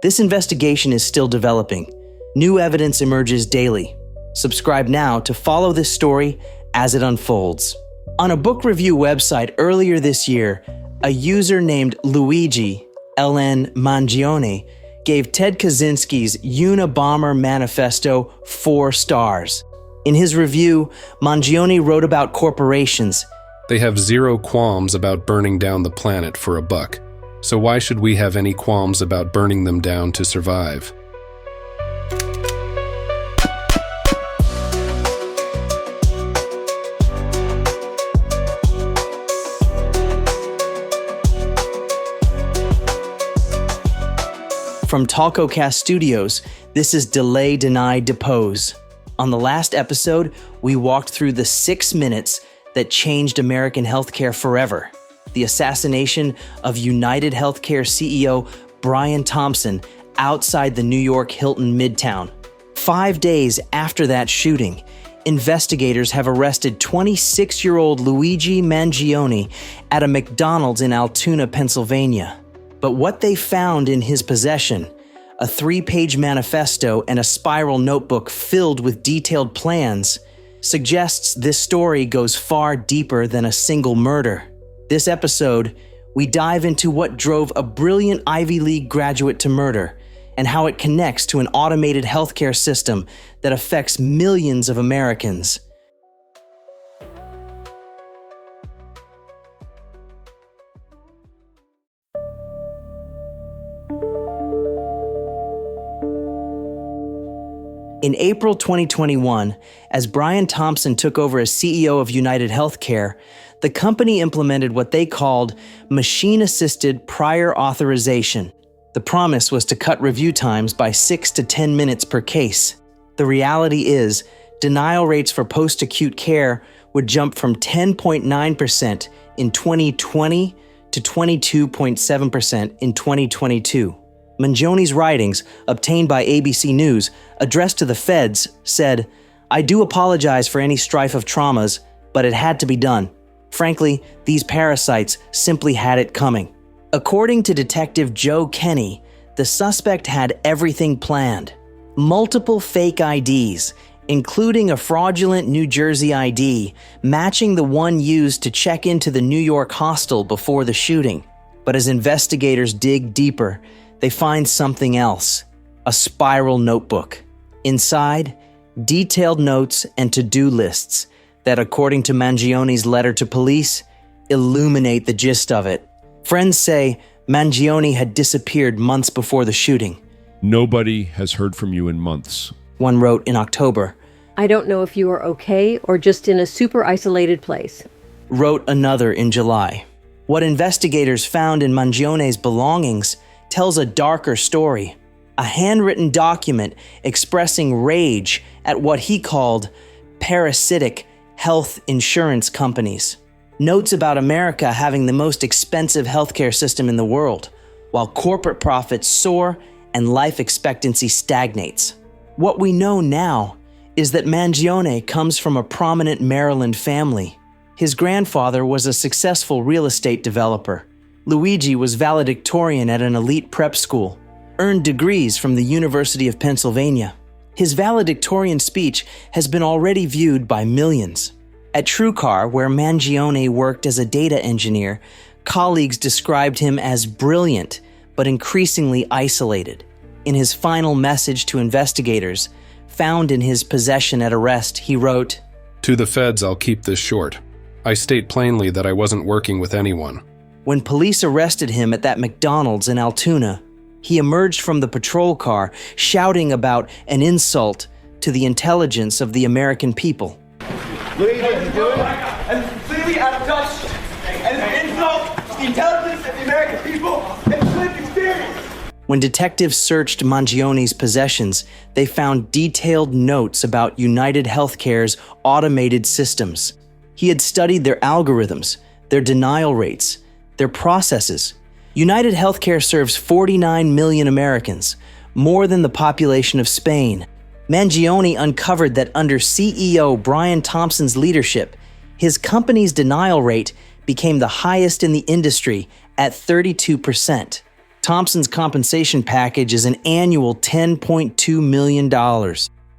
This investigation is still developing. New evidence emerges daily. Subscribe now to follow this story as it unfolds. On a book review website earlier this year, a user named Luigi Mangione gave Ted Kaczynski's Unabomber manifesto 4 stars. In his review, Mangione wrote about corporations. They have zero qualms about burning down the planet for a buck. So why should we have any qualms about burning them down to survive? From TalkoCast Studios, this is Delay, Deny, Depose. On the last episode, we walked through the 6 minutes that changed American healthcare forever. The assassination of UnitedHealthcare's CEO Brian Thompson outside the New York Hilton Midtown. 5 days after that shooting, investigators have arrested 26-year-old Luigi Mangione at a McDonald's in Altoona, Pennsylvania. But what they found in his possession, a 3-page manifesto and a spiral notebook filled with detailed plans, suggests this story goes far deeper than a single murder. This episode, we dive into what drove a brilliant Ivy League graduate to murder and how it connects to an automated healthcare system that affects millions of Americans. In April 2021, as Brian Thompson took over as CEO of UnitedHealthcare, the company implemented what they called machine-assisted prior authorization. The promise was to cut review times by 6 to 10 minutes per case. The reality is, denial rates for post-acute care would jump from 10.9% in 2020 to 22.7% in 2022. Mangione's writings, obtained by ABC News, addressed to the feds, said, "I do apologize for any strife of traumas, but it had to be done. Frankly, these parasites simply had it coming." According to Detective Joe Kenny, the suspect had everything planned. Multiple fake IDs, including a fraudulent New Jersey ID, matching the one used to check into the New York hostel before the shooting. But as investigators dig deeper, they find something else, a spiral notebook. Inside, detailed notes and to-do lists that, according to Mangione's letter to police, illuminate the gist of it. Friends say Mangione had disappeared months before the shooting. "Nobody has heard from you in months," one wrote in October. "I don't know if you are okay or just in a super isolated place," wrote another in July. What investigators found in Mangione's belongings tells a darker story, a handwritten document expressing rage at what he called parasitic health insurance companies. Notes about America having the most expensive healthcare system in the world, while corporate profits soar and life expectancy stagnates. What we know now is that Mangione comes from a prominent Maryland family. His grandfather was a successful real estate developer. Luigi was valedictorian at an elite prep school, earned degrees from the University of Pennsylvania. His valedictorian speech has been already viewed by millions. At TrueCar, where Mangione worked as a data engineer, colleagues described him as brilliant, but increasingly isolated. In his final message to investigators, found in his possession at arrest, he wrote, "To the feds, I'll keep this short. I state plainly that I wasn't working with anyone." When police arrested him at that McDonald's in Altoona, he emerged from the patrol car shouting about an insult to the intelligence of the American people. Luigi, and completely out of touch, and an insult to the intelligence of the American people and lived experience. When detectives searched Mangione's possessions, they found detailed notes about UnitedHealthcare's automated systems. He had studied their algorithms, their denial rates, their processes. UnitedHealthcare serves 49 million Americans, more than the population of Spain. Mangione uncovered that under CEO Brian Thompson's leadership, his company's denial rate became the highest in the industry at 32%. Thompson's compensation package is an annual $10.2 million.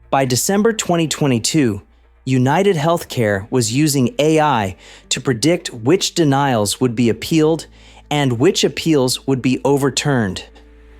By December 2022, UnitedHealthcare was using AI to predict which denials would be appealed and which appeals would be overturned.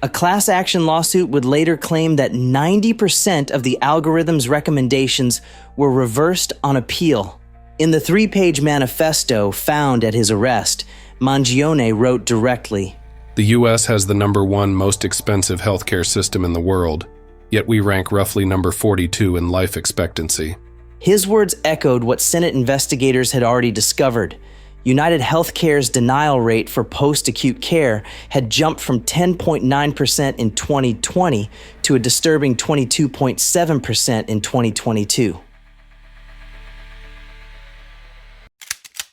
A class action lawsuit would later claim that 90% of the algorithm's recommendations were reversed on appeal. In the 3-page manifesto found at his arrest, Mangione wrote directly, "The U.S. has the #1 most expensive healthcare system in the world, yet we rank roughly number 42 in life expectancy." His words echoed what Senate investigators had already discovered. UnitedHealthcare's denial rate for post-acute care had jumped from 10.9% in 2020 to a disturbing 22.7% in 2022.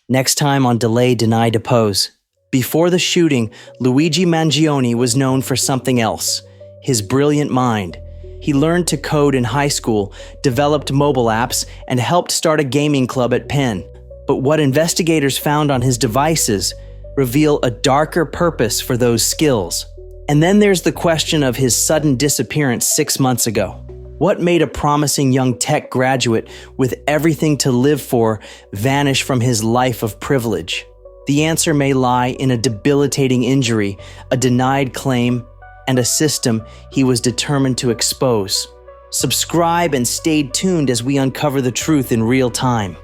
Next time on Delay, Deny, Depose. Before the shooting, Luigi Mangione was known for something else: his brilliant mind. He learned to code in high school, developed mobile apps, and helped start a gaming club at Penn. But what investigators found on his devices reveal a darker purpose for those skills. And then there's the question of his sudden disappearance 6 months ago. What made a promising young tech graduate with everything to live for vanish from his life of privilege? The answer may lie in a debilitating injury, a denied claim, and a system he was determined to expose. Subscribe and stay tuned as we uncover the truth in real time.